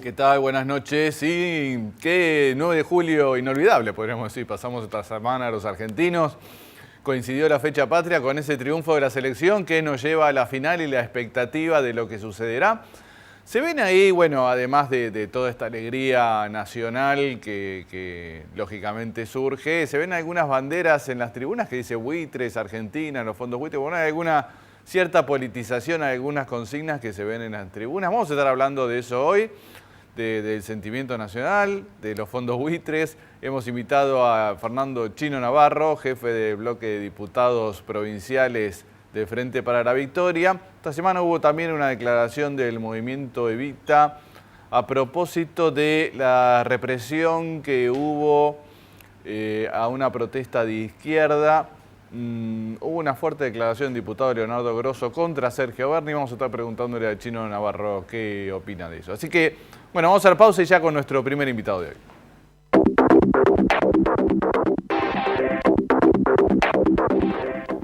¿Qué tal? Buenas noches. Sí, qué 9 de julio inolvidable, podríamos decir. Pasamos esta semana a los argentinos. Coincidió la fecha patria con ese triunfo de la selección que nos lleva a la final y la expectativa de lo que sucederá. Se ven ahí, bueno, además de toda esta alegría nacional que lógicamente surge, se ven algunas banderas en las tribunas que dice buitres, Argentina, en los fondos buitres. Bueno, hay alguna cierta politización, hay algunas consignas que se ven en las tribunas. Vamos a estar hablando de eso hoy. Del sentimiento nacional, de los fondos buitres. Hemos invitado a Fernando Chino Navarro, jefe del bloque de diputados provinciales de Frente para la Victoria. Esta semana hubo también una declaración del movimiento Evita a propósito de la represión que hubo a una protesta de izquierda. Hubo una fuerte declaración del diputado Leonardo Grosso contra Sergio Berni. Vamos a estar preguntándole a Chino Navarro qué opina de eso. Así que, bueno, vamos a hacer pausa y ya con nuestro primer invitado de hoy.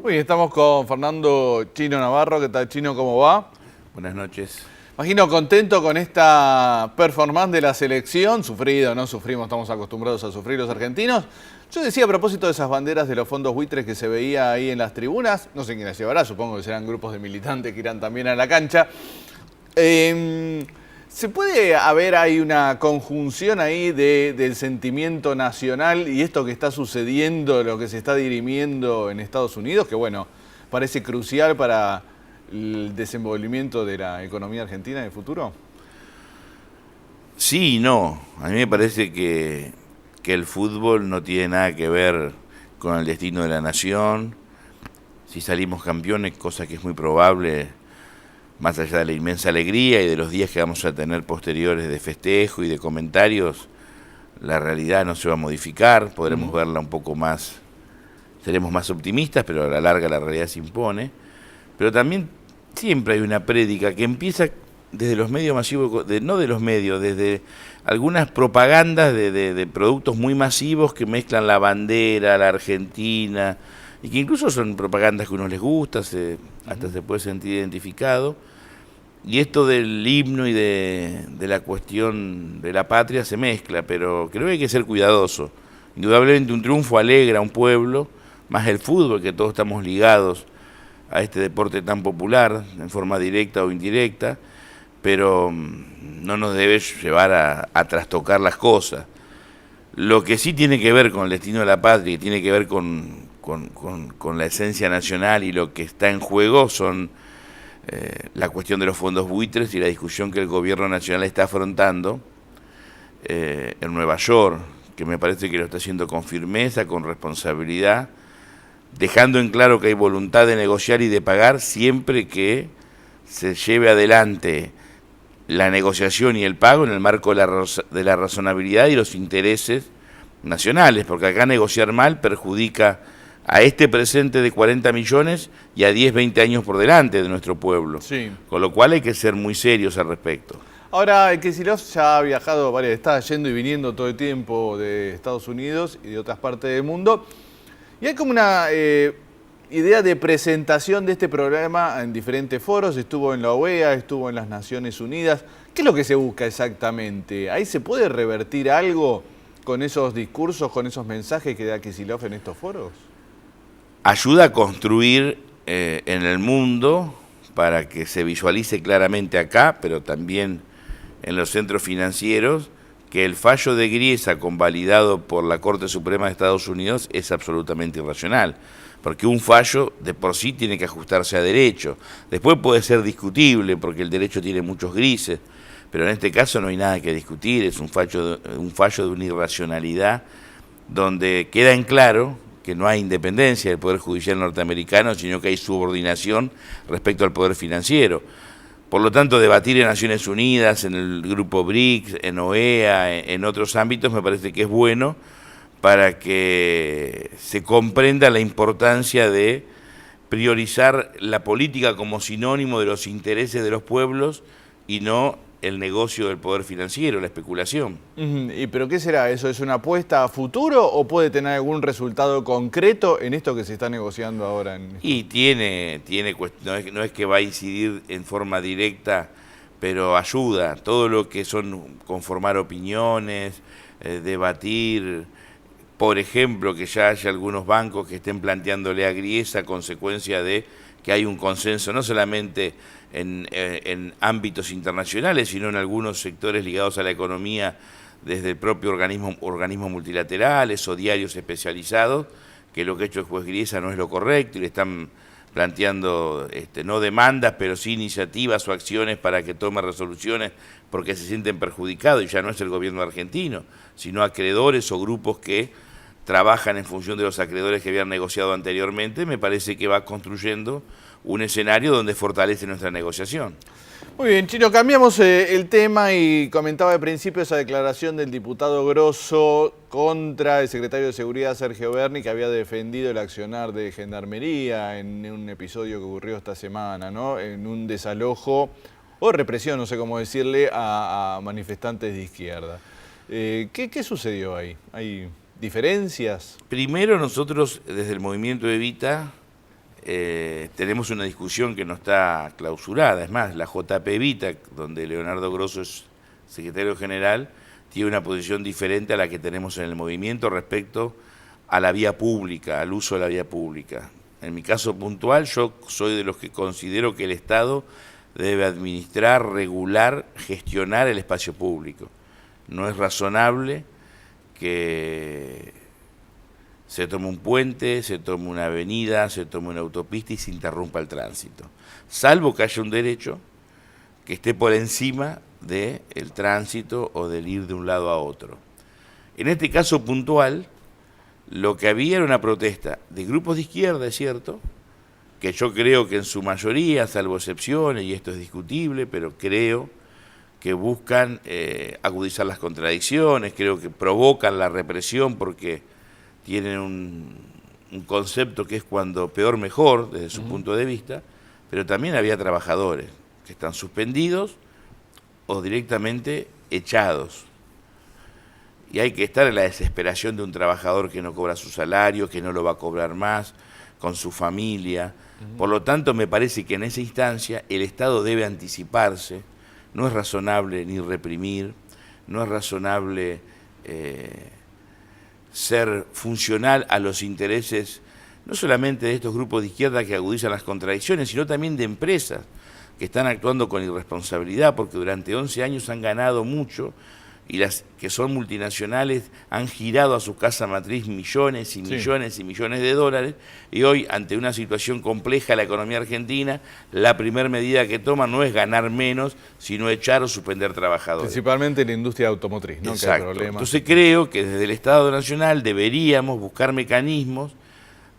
Muy bien, estamos con Fernando Chino Navarro. ¿Qué tal, Chino? ¿Cómo va? Buenas noches. Imagino contento con esta performance de la selección. Sufrido, no sufrimos, estamos acostumbrados a sufrir los argentinos. Yo decía a propósito de esas banderas de los fondos buitres que se veía ahí en las tribunas, no sé quién las llevará, supongo que serán grupos de militantes que irán también a la cancha. ¿Se puede haber ahí una conjunción ahí del sentimiento nacional y esto que está sucediendo, lo que se está dirimiendo en Estados Unidos, que bueno, parece crucial para el desenvolvimiento de la economía argentina en el futuro? Sí y no. A mí me parece que el fútbol no tiene nada que ver con el destino de la nación. Si salimos campeones, cosa que es muy probable, más allá de la inmensa alegría y de los días que vamos a tener posteriores de festejo y de comentarios, la realidad no se va a modificar, podremos verla un poco más, seremos más optimistas, pero a la larga la realidad se impone. Pero también siempre hay una prédica que empieza desde los medios masivos, no de los medios, desde algunas propagandas de productos muy masivos que mezclan la bandera, la Argentina, y que incluso son propagandas que a uno les gusta, hasta se puede sentir identificado. Y esto del himno y de la cuestión de la patria se mezcla, pero creo que hay que ser cuidadoso. Indudablemente un triunfo alegra a un pueblo, más el fútbol, que todos estamos ligados a este deporte tan popular, en forma directa o indirecta, pero no nos debe llevar a trastocar las cosas. Lo que sí tiene que ver con el destino de la patria y tiene que ver con la esencia nacional y lo que está en juego son la cuestión de los fondos buitres y la discusión que el gobierno nacional está afrontando en Nueva York, que me parece que lo está haciendo con firmeza, con responsabilidad, dejando en claro que hay voluntad de negociar y de pagar siempre que se lleve adelante la negociación y el pago en el marco de la razonabilidad y los intereses nacionales, porque acá negociar mal perjudica a este presente de 40 millones y a 10, 20 años por delante de nuestro pueblo. Sí. Con lo cual hay que ser muy serios al respecto. Ahora, Kicillof ya ha viajado, está yendo y viniendo todo el tiempo de Estados Unidos y de otras partes del mundo. Y hay como una idea de presentación de este programa en diferentes foros. Estuvo en la OEA, estuvo en las Naciones Unidas. ¿Qué es lo que se busca exactamente? ¿Ahí se puede revertir algo con esos discursos, con esos mensajes que da Kicillof en estos foros? Ayuda a construir en el mundo para que se visualice claramente acá, pero también en los centros financieros, que el fallo de Griesa convalidado por la Corte Suprema de Estados Unidos es absolutamente irracional, porque un fallo de por sí tiene que ajustarse a derecho. Después puede ser discutible porque el derecho tiene muchos grises, pero en este caso no hay nada que discutir, es un fallo de una irracionalidad donde queda en claro que no hay independencia del Poder Judicial norteamericano, sino que hay subordinación respecto al poder financiero. Por lo tanto, debatir en Naciones Unidas, en el grupo BRICS, en OEA, en otros ámbitos, me parece que es bueno para que se comprenda la importancia de priorizar la política como sinónimo de los intereses de los pueblos y no el negocio del poder financiero, la especulación. ¿Y pero qué será eso? ¿Es una apuesta a futuro o puede tener algún resultado concreto en esto que se está negociando ahora? Y no es que va a incidir en forma directa, pero ayuda. Todo lo que son conformar opiniones, debatir, por ejemplo, que ya haya algunos bancos que estén planteándole a Griesa a consecuencia de que hay un consenso no solamente en ámbitos internacionales, sino en algunos sectores ligados a la economía, desde el propio organismos multilaterales o diarios especializados, que lo que ha hecho el juez Griesa no es lo correcto y le están planteando no demandas, pero sí iniciativas o acciones para que tome resoluciones porque se sienten perjudicados, y ya no es el gobierno argentino, sino acreedores o grupos que trabajan en función de los acreedores que habían negociado anteriormente. Me parece que va construyendo un escenario donde fortalece nuestra negociación. Muy bien, Chino, cambiamos el tema y comentaba al principio esa declaración del diputado Grosso contra el secretario de Seguridad, Sergio Berni, que había defendido el accionar de Gendarmería en un episodio que ocurrió esta semana, ¿no? En un desalojo o represión, no sé cómo decirle, a manifestantes de izquierda. ¿Qué sucedió ahí? ¿Hay diferencias? Primero, nosotros desde el movimiento Evita tenemos una discusión que no está clausurada. Es más, la JP Evita, donde Leonardo Grosso es secretario general, tiene una posición diferente a la que tenemos en el movimiento respecto a la vía pública, al uso de la vía pública. En mi caso puntual, yo soy de los que considero que el Estado debe administrar, regular, gestionar el espacio público. No es razonable que se tome un puente, se tome una avenida, se tome una autopista y se interrumpa el tránsito, salvo que haya un derecho que esté por encima del tránsito o del ir de un lado a otro. En este caso puntual, lo que había era una protesta de grupos de izquierda, es cierto, que yo creo que en su mayoría, salvo excepciones, y esto es discutible, pero creo que buscan agudizar las contradicciones, creo que provocan la represión porque tienen un concepto que es cuando peor mejor, desde su punto de vista, pero también había trabajadores que están suspendidos o directamente echados. Y hay que estar en la desesperación de un trabajador que no cobra su salario, que no lo va a cobrar más, con su familia. Por lo tanto, me parece que en esa instancia el Estado debe anticiparse. No es razonable ni reprimir, no es razonable ser funcional a los intereses no solamente de estos grupos de izquierda que agudizan las contradicciones, sino también de empresas que están actuando con irresponsabilidad, porque durante 11 años han ganado mucho y las que son multinacionales han girado a su casa matriz millones y millones y millones de dólares, y hoy, ante una situación compleja de la economía argentina, la primera medida que toman no es ganar menos, sino echar o suspender trabajadores. Principalmente en la industria automotriz, ¿no? Exacto. Que hay problemas. Entonces creo que desde el Estado Nacional deberíamos buscar mecanismos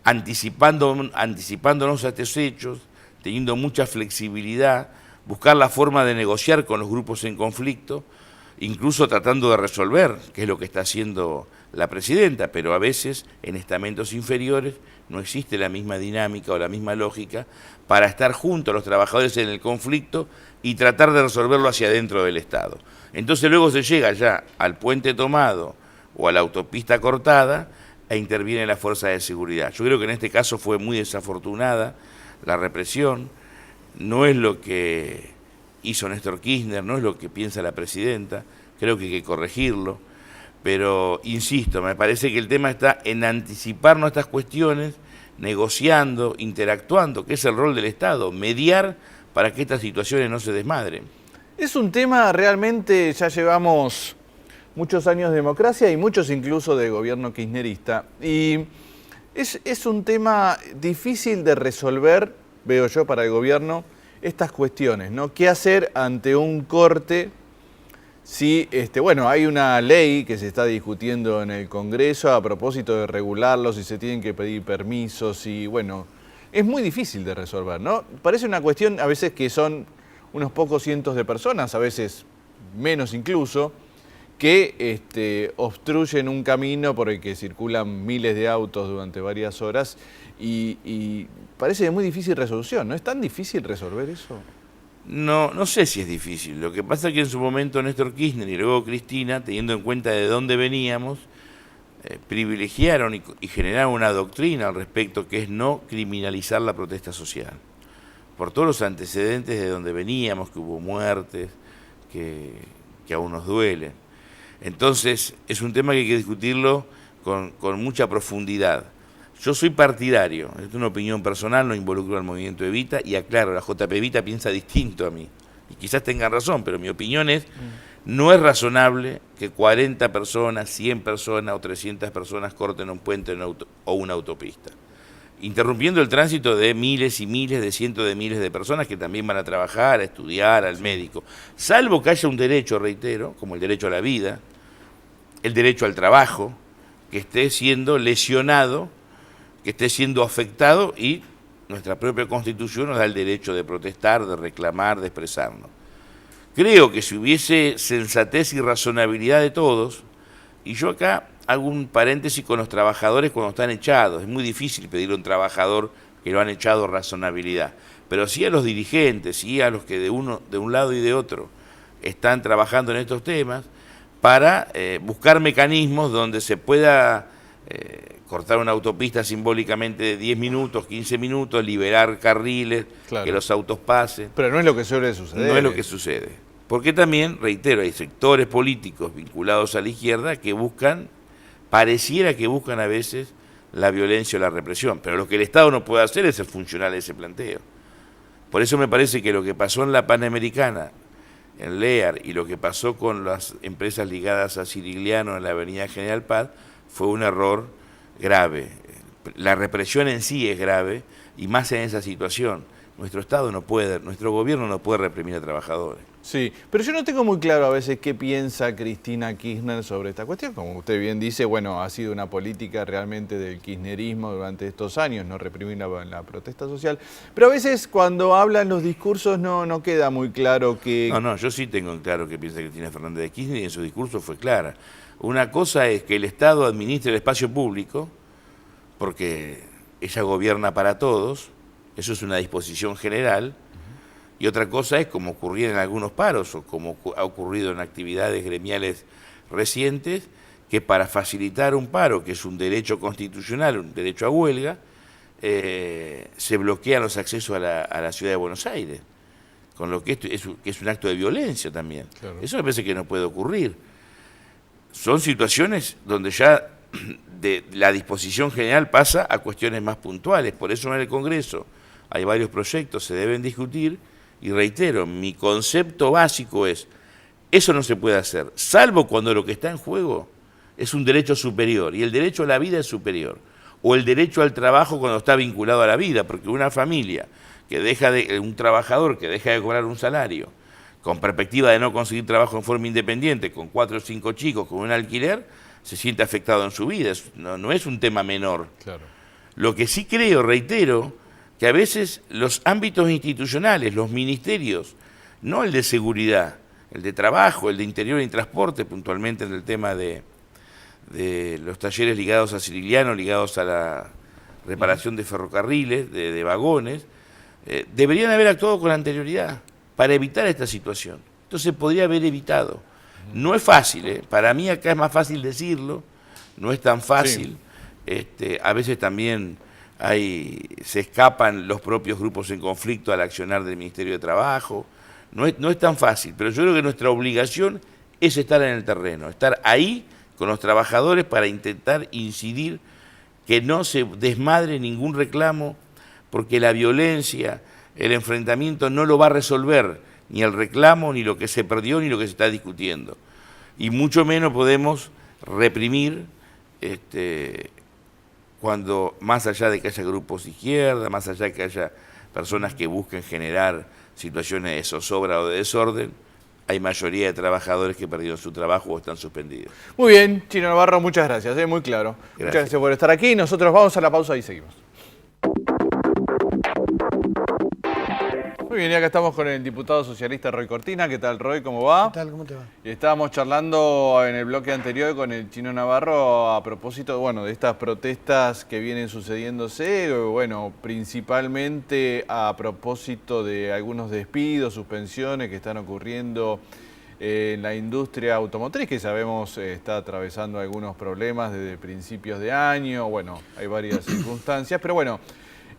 anticipándonos a estos hechos, teniendo mucha flexibilidad, buscar la forma de negociar con los grupos en conflicto, incluso tratando de resolver, que es lo que está haciendo la presidenta, pero a veces en estamentos inferiores no existe la misma dinámica o la misma lógica para estar junto a los trabajadores en el conflicto y tratar de resolverlo hacia adentro del Estado. Entonces luego se llega ya al puente tomado o a la autopista cortada e interviene la fuerza de seguridad. Yo creo que en este caso fue muy desafortunada la represión, no es lo que hizo Néstor Kirchner, no es lo que piensa la presidenta, creo que hay que corregirlo, pero insisto, me parece que el tema está en anticiparnos a estas cuestiones, negociando, interactuando, que es el rol del Estado, mediar para que estas situaciones no se desmadren. Es un tema realmente, ya llevamos muchos años de democracia y muchos incluso de gobierno kirchnerista, y es un tema difícil de resolver, veo yo, para el gobierno, estas cuestiones, ¿no? ¿Qué hacer ante un corte? Si, bueno, hay una ley que se está discutiendo en el Congreso a propósito de regularlo, si se tienen que pedir permisos, y bueno, es muy difícil de resolver, ¿no? Parece una cuestión a veces que son unos pocos cientos de personas, a veces menos incluso, que obstruyen un camino por el que circulan miles de autos durante varias horas y parece de muy difícil resolución, ¿no? ¿Es tan difícil resolver eso? No sé si es difícil. Lo que pasa es que en su momento Néstor Kirchner y luego Cristina, teniendo en cuenta de dónde veníamos, privilegiaron y generaron una doctrina al respecto que es no criminalizar la protesta social. por todos los antecedentes de donde veníamos, que hubo muertes, que aún nos duelen. Entonces, es un tema que hay que discutirlo con mucha profundidad. Yo soy partidario, es una opinión personal, no involucro al movimiento Evita, y aclaro, la JP Evita piensa distinto a mí. Y quizás tengan razón, pero mi opinión es, no es razonable que 40 personas, 100 personas o 300 personas corten un puente o una autopista, interrumpiendo el tránsito de miles y miles, de cientos de miles de personas que también van a trabajar, a estudiar, al médico. Salvo que haya un derecho, reitero, como el derecho a la vida, el derecho al trabajo, que esté siendo lesionado, que esté siendo afectado, y nuestra propia Constitución nos da el derecho de protestar, de reclamar, de expresarnos. Creo que si hubiese sensatez y razonabilidad de todos, y yo acá hago un paréntesis con los trabajadores cuando están echados, es muy difícil pedir a un trabajador que lo han echado razonabilidad, pero sí a los dirigentes, sí a los que de un lado y de otro están trabajando en estos temas, para buscar mecanismos donde se pueda cortar una autopista simbólicamente de 10 minutos, 15 minutos, liberar carriles, claro, que los autos pasen. Pero no es lo que suele suceder. No es lo que sucede. Porque también, reitero, hay sectores políticos vinculados a la izquierda que buscan, pareciera que buscan a veces la violencia o la represión, pero lo que el Estado no puede hacer es ser funcional a ese planteo. Por eso me parece que lo que pasó en la Panamericana, en Lear, y lo que pasó con las empresas ligadas a Cirigliano en la avenida General Paz, fue un error grave. La represión en sí es grave, y más en esa situación. Nuestro Estado no puede, nuestro gobierno no puede reprimir a trabajadores. Sí, pero yo no tengo muy claro a veces qué piensa Cristina Kirchner sobre esta cuestión. Como usted bien dice, bueno, ha sido una política realmente del kirchnerismo durante estos años, no reprimir la protesta social. Pero a veces cuando hablan los discursos no queda muy claro que... No, yo sí tengo en claro qué piensa Cristina Fernández de Kirchner, y en su discurso fue clara. Una cosa es que el Estado administre el espacio público, porque ella gobierna para todos, eso es una disposición general. Y otra cosa es, como ocurría en algunos paros o como ha ocurrido en actividades gremiales recientes, que para facilitar un paro, que es un derecho constitucional, un derecho a huelga, se bloquean los accesos a la ciudad de Buenos Aires, con lo que esto es un acto de violencia también. Claro. Eso me parece que no puede ocurrir. Son situaciones donde ya de la disposición general pasa a cuestiones más puntuales. Por eso en el Congreso hay varios proyectos, se deben discutir. Y reitero, mi concepto básico es, eso no se puede hacer, salvo cuando lo que está en juego es un derecho superior, y el derecho a la vida es superior, o el derecho al trabajo cuando está vinculado a la vida, porque una familia un trabajador que deja de cobrar un salario, con perspectiva de no conseguir trabajo en forma independiente, con 4 o 5 chicos, con un alquiler, se siente afectado en su vida, no es un tema menor. Claro. Lo que sí creo, reitero, que a veces los ámbitos institucionales, los ministerios, no el de seguridad, el de trabajo, el de interior y transporte, puntualmente en el tema de los talleres ligados a Cirigliano, ligados a la reparación de ferrocarriles, de vagones, deberían haber actuado con anterioridad para evitar esta situación. Entonces podría haber evitado. No es fácil, para mí acá es más fácil decirlo, no es tan fácil. Sí. A veces también se escapan los propios grupos en conflicto al accionar del Ministerio de Trabajo. No es tan fácil, pero yo creo que nuestra obligación es estar en el terreno, estar ahí con los trabajadores para intentar incidir que no se desmadre ningún reclamo, porque la violencia, el enfrentamiento no lo va a resolver ni el reclamo, ni lo que se perdió, ni lo que se está discutiendo. Y mucho menos podemos reprimir cuando, más allá de que haya grupos de izquierda, más allá de que haya personas que busquen generar situaciones de zozobra o de desorden, hay mayoría de trabajadores que perdieron su trabajo o están suspendidos. Muy bien, Chino Navarro, muchas gracias, muy claro. Gracias. Muchas gracias por estar aquí. Nosotros vamos a la pausa y seguimos. Muy bien, y acá estamos con el diputado socialista Roy Cortina. ¿Qué tal, Roy? ¿Cómo va? ¿Qué tal? ¿Cómo te va? Y estábamos charlando en el bloque anterior con el Chino Navarro a propósito, bueno, de estas protestas que vienen sucediéndose, bueno, principalmente a propósito de algunos despidos, suspensiones que están ocurriendo en la industria automotriz, que sabemos está atravesando algunos problemas desde principios de año. Bueno, hay varias circunstancias, pero bueno,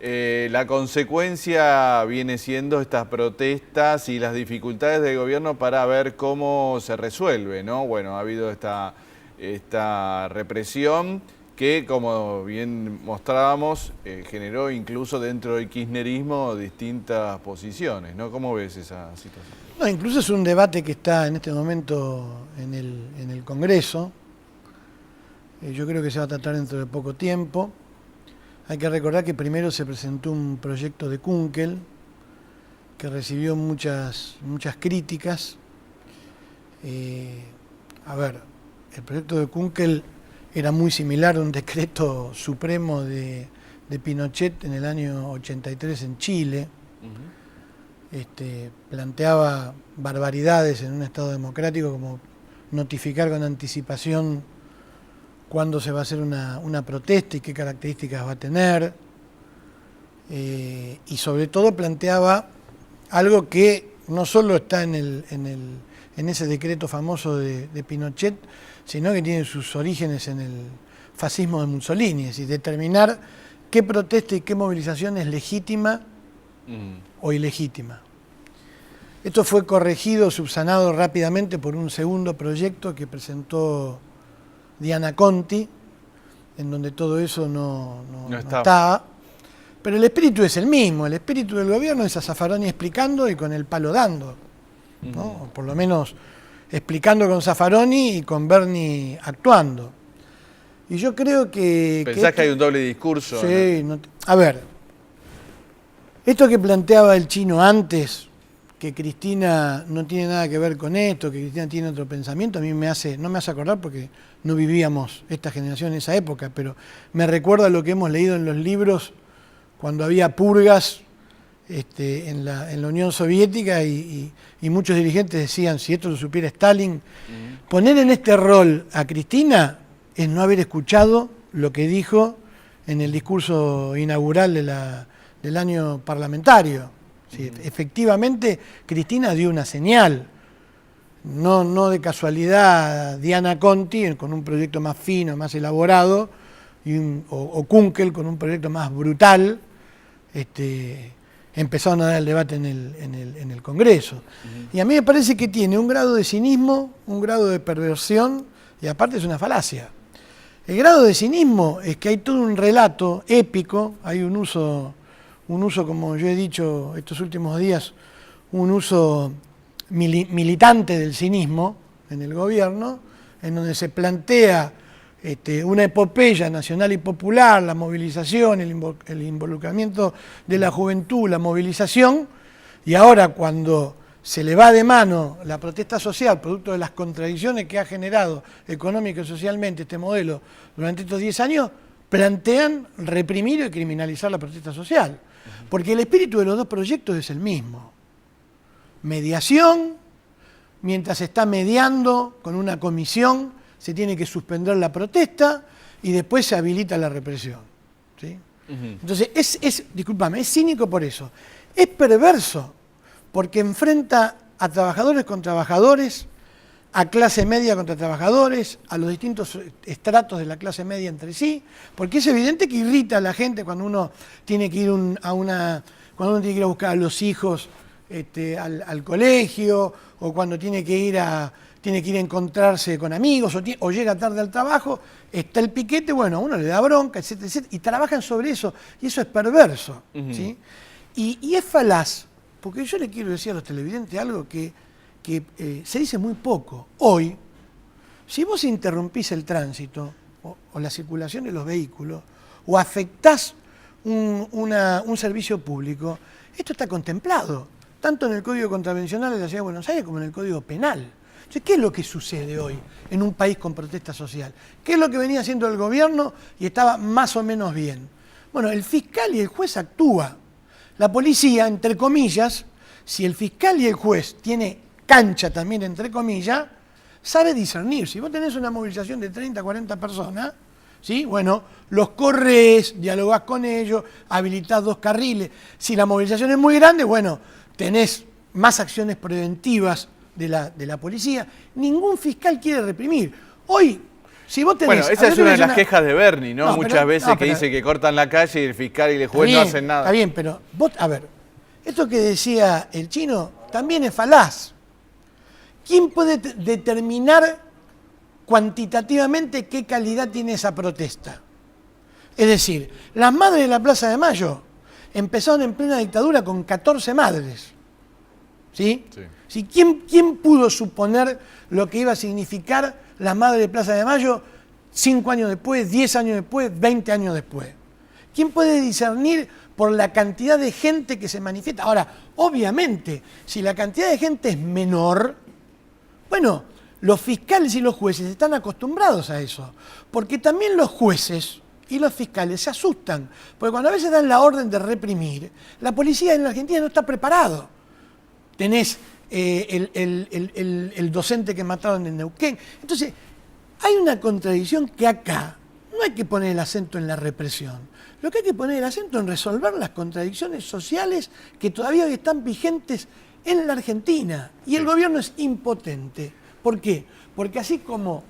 La consecuencia viene siendo estas protestas y las dificultades del gobierno para ver cómo se resuelve, ¿no? Bueno, ha habido esta represión que, como bien mostrábamos, generó incluso dentro del kirchnerismo distintas posiciones, ¿no? ¿Cómo ves esa situación? No, incluso es un debate que está en este momento en el Congreso. Yo creo que se va a tratar dentro de poco tiempo. Hay que recordar que primero se presentó un proyecto de Kunkel que recibió muchas críticas. A ver, el proyecto de Kunkel era muy similar a un decreto supremo de Pinochet en el año 83 en Chile. Planteaba barbaridades en un Estado democrático como notificar con anticipación cuándo se va a hacer una protesta y qué características va a tener, y sobre todo planteaba algo que no solo está en ese decreto famoso de Pinochet, sino que tiene sus orígenes en el fascismo de Mussolini, es decir, determinar qué protesta y qué movilización es legítima o ilegítima. Esto fue corregido, subsanado rápidamente por un segundo proyecto que presentó Diana Conti, en donde todo eso no estaba. Pero el espíritu es el mismo, el espíritu del gobierno es a Zaffaroni explicando y con el palo dando, ¿no? O por lo menos explicando con Zaffaroni y con Berni actuando. Y yo creo que... ¿Pensás que hay un doble discurso? Sí, ¿no? A ver, esto que planteaba el chino antes, que Cristina no tiene nada que ver con esto, que Cristina tiene otro pensamiento, a mí no me hace acordar porque no vivíamos esta generación en esa época, pero me recuerda lo que hemos leído en los libros cuando había purgas en la Unión Soviética y muchos dirigentes decían, si esto lo supiera Stalin, poner en este rol a Cristina es no haber escuchado lo que dijo en el discurso inaugural del año parlamentario. Sí, efectivamente, Cristina dio una señal, no de casualidad Diana Conti con un proyecto más fino, más elaborado, o Kunkel con un proyecto más brutal, empezaron a dar el debate en el Congreso. Y a mí me parece que tiene un grado de cinismo, un grado de perversión, y aparte es una falacia. El grado de cinismo es que hay todo un relato épico, hay un uso, como yo he dicho estos últimos días, un uso militante del cinismo en el gobierno, en donde se plantea una epopeya nacional y popular, la movilización, el involucramiento de la juventud, la movilización, y ahora cuando se le va de mano la protesta social, producto de las contradicciones que ha generado económico y socialmente este modelo durante estos 10 años, plantean reprimir y criminalizar la protesta social. Porque el espíritu de los dos proyectos es el mismo. Mediación, mientras se está mediando con una comisión, se tiene que suspender la protesta y después se habilita la represión, ¿sí? Entonces, discúlpame, es cínico por eso. Es perverso, porque enfrenta a trabajadores con trabajadores, a clase media contra trabajadores, a los distintos estratos de la clase media entre sí, porque es evidente que irrita a la gente cuando uno tiene que ir cuando uno tiene que ir a buscar a los hijos al colegio, o cuando tiene que ir a encontrarse con amigos, o llega tarde al trabajo, está el piquete, bueno, a uno le da bronca, etcétera, etcétera, y trabajan sobre eso, y eso es perverso, ¿sí? Y es falaz, porque yo le quiero decir a los televidentes algo que se dice muy poco. Hoy, si vos interrumpís el tránsito o la circulación de los vehículos, o afectás un servicio público, esto está contemplado, tanto en el Código Contravencional de la Ciudad de Buenos Aires como en el Código Penal. Entonces, ¿qué es lo que sucede hoy en un país con protesta social? ¿Qué es lo que venía haciendo el gobierno y estaba más o menos bien? Bueno, el fiscal y el juez actúan. La policía, entre comillas, si el fiscal y el juez tiene cancha también, entre comillas, sabe discernir. Si vos tenés una movilización de 30, 40 personas, ¿sí? Bueno, los corres, dialogás con ellos, habilitás 2 carriles. Si la movilización es muy grande, bueno, tenés más acciones preventivas de la policía. Ningún fiscal quiere reprimir. Hoy Si vos tenés, Bueno, esa es una de las quejas de Bernie, ¿no? No, Muchas veces que dice que cortan la calle y el fiscal y el juez no hacen nada. Está bien, pero vos, a ver, esto que decía el chino también es falaz. ¿Quién puede determinar cuantitativamente qué calidad tiene esa protesta? Es decir, las madres de la Plaza de Mayo empezaron en plena dictadura con 14 madres. ¿Sí? Sí. ¿Quién pudo suponer lo que iba a significar la madre de Plaza de Mayo 5 años después, 10 años después, 20 años después? ¿Quién puede discernir por la cantidad de gente que se manifiesta? Ahora, obviamente, si la cantidad de gente es menor, bueno, los fiscales y los jueces están acostumbrados a eso, porque también los jueces y los fiscales se asustan, porque cuando a veces dan la orden de reprimir, la policía en la Argentina no está preparado. Tenés el docente que mataron en Neuquén. Entonces, hay una contradicción que acá no hay que poner el acento en la represión. Lo que hay que poner el acento en resolver las contradicciones sociales que todavía están vigentes en la Argentina. Y el gobierno es impotente. ¿Por qué? Porque así como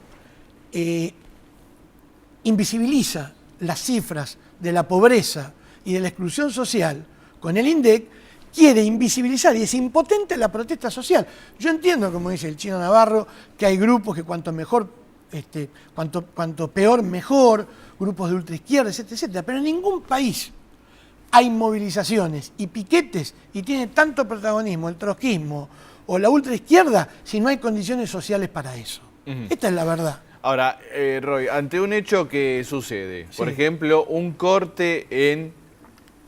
invisibiliza las cifras de la pobreza y de la exclusión social con el INDEC, quiere invisibilizar y es impotente la protesta social. Yo entiendo, como dice el chino Navarro, que hay grupos que cuanto mejor, cuanto peor mejor, grupos de ultraizquierda, etcétera, etcétera, pero en ningún país hay movilizaciones y piquetes y tiene tanto protagonismo el trotskismo o la ultraizquierda si no hay condiciones sociales para eso. Esta es la verdad. Ahora, Roy, ante un hecho que sucede, por Sí. ejemplo, un corte en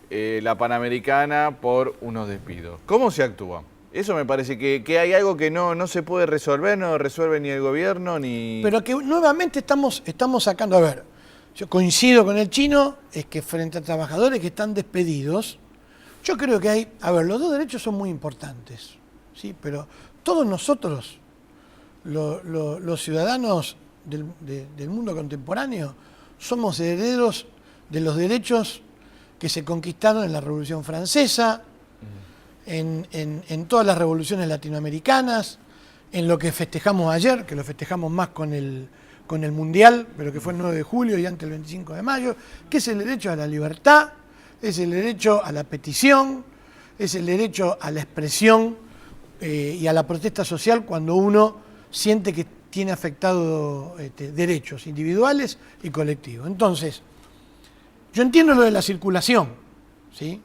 la Panamericana por unos despidos, ¿cómo se actúa? Eso me parece que hay algo que no se puede resolver, no resuelve ni el gobierno ni... Pero que nuevamente estamos sacando, a ver, yo coincido con el chino, es que frente a trabajadores que están despedidos, yo creo que hay, a ver, los dos derechos son muy importantes, ¿sí? Pero todos nosotros, los ciudadanos del mundo contemporáneo, somos herederos de los derechos que se conquistaron en la Revolución Francesa, en todas las revoluciones latinoamericanas, en lo que festejamos ayer, que lo festejamos más con el Mundial, pero que fue el 9 de julio y antes el 25 de mayo, que es el derecho a la libertad, es el derecho a la petición, es el derecho a la expresión y a la protesta social cuando uno siente que tiene afectado derechos individuales y colectivos. Entonces, yo entiendo lo de la circulación, ¿sí?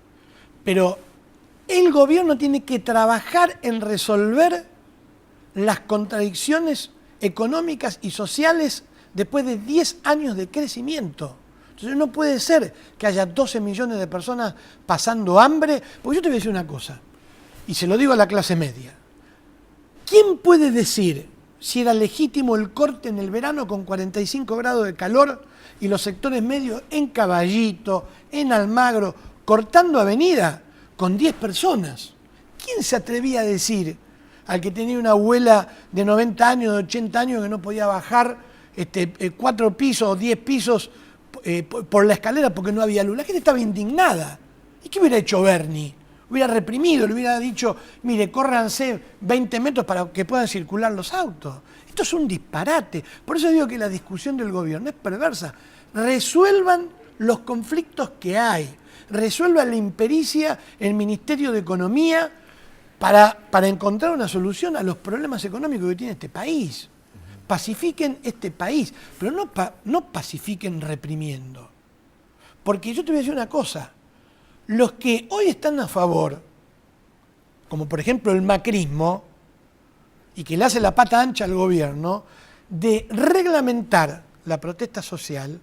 Pero el gobierno tiene que trabajar en resolver las contradicciones económicas y sociales después de 10 años de crecimiento. Entonces no puede ser que haya 12 millones de personas pasando hambre, porque yo te voy a decir una cosa, y se lo digo a la clase media. ¿Quién puede decir si era legítimo el corte en el verano con 45 grados de calor y los sectores medios en Caballito, en Almagro, cortando avenida con 10 personas? ¿Quién se atrevía a decir al que tenía una abuela de 90 años, de 80 años, que no podía bajar 4 pisos o 10 pisos por la escalera porque no había luz? La gente estaba indignada. ¿Y qué hubiera hecho Bernie? Hubiera reprimido, le hubiera dicho, mire, córranse 20 metros para que puedan circular los autos. Esto es un disparate. Por eso digo que la discusión del gobierno es perversa. Resuelvan los conflictos que hay. Resuelvan la impericia el Ministerio de Economía para encontrar una solución a los problemas económicos que tiene este país. Pacifiquen este país, pero no pacifiquen reprimiendo. Porque yo te voy a decir una cosa. Los que hoy están a favor, como por ejemplo el macrismo, y que le hace la pata ancha al gobierno, de reglamentar la protesta social,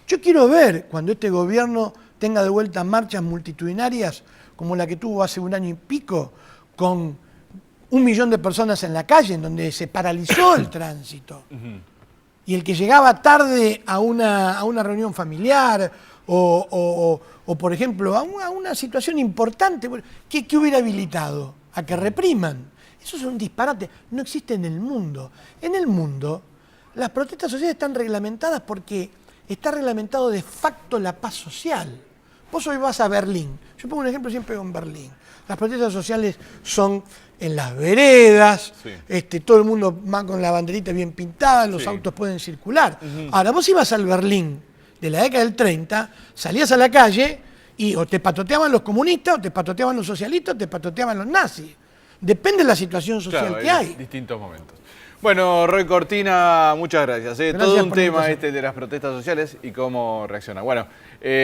yo quiero ver cuando este gobierno tenga de vuelta marchas multitudinarias como la que tuvo hace un año y pico, con 1 millón de personas en la calle, en donde se paralizó el tránsito. Y el que llegaba tarde a una reunión familiar o por ejemplo, a una situación importante, ¿qué hubiera habilitado? A que repriman. Eso es un disparate. No existe en el mundo. En el mundo, las protestas sociales están reglamentadas porque está reglamentado de facto la paz social. Vos hoy vas a Berlín. Yo pongo un ejemplo siempre con Berlín. Las protestas sociales son en las veredas, Sí. todo el mundo va con la banderita bien pintada, los Sí. autos pueden circular. Ahora, vos ibas al Berlín de la década del 30, salías a la calle y o te patoteaban los comunistas, o te patoteaban los socialistas, o te patoteaban los nazis. Depende de la situación social Claro, que hay. distintos momentos. Bueno, Roy Cortina, muchas gracias. Gracias Todo un por la tema invitación. de las protestas sociales y cómo reaccionar. Bueno,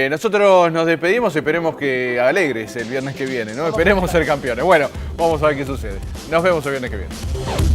nosotros nos despedimos, esperemos que alegres el viernes que viene, ¿no? Esperemos ser campeones. Bueno, vamos a ver qué sucede. Nos vemos el viernes que viene.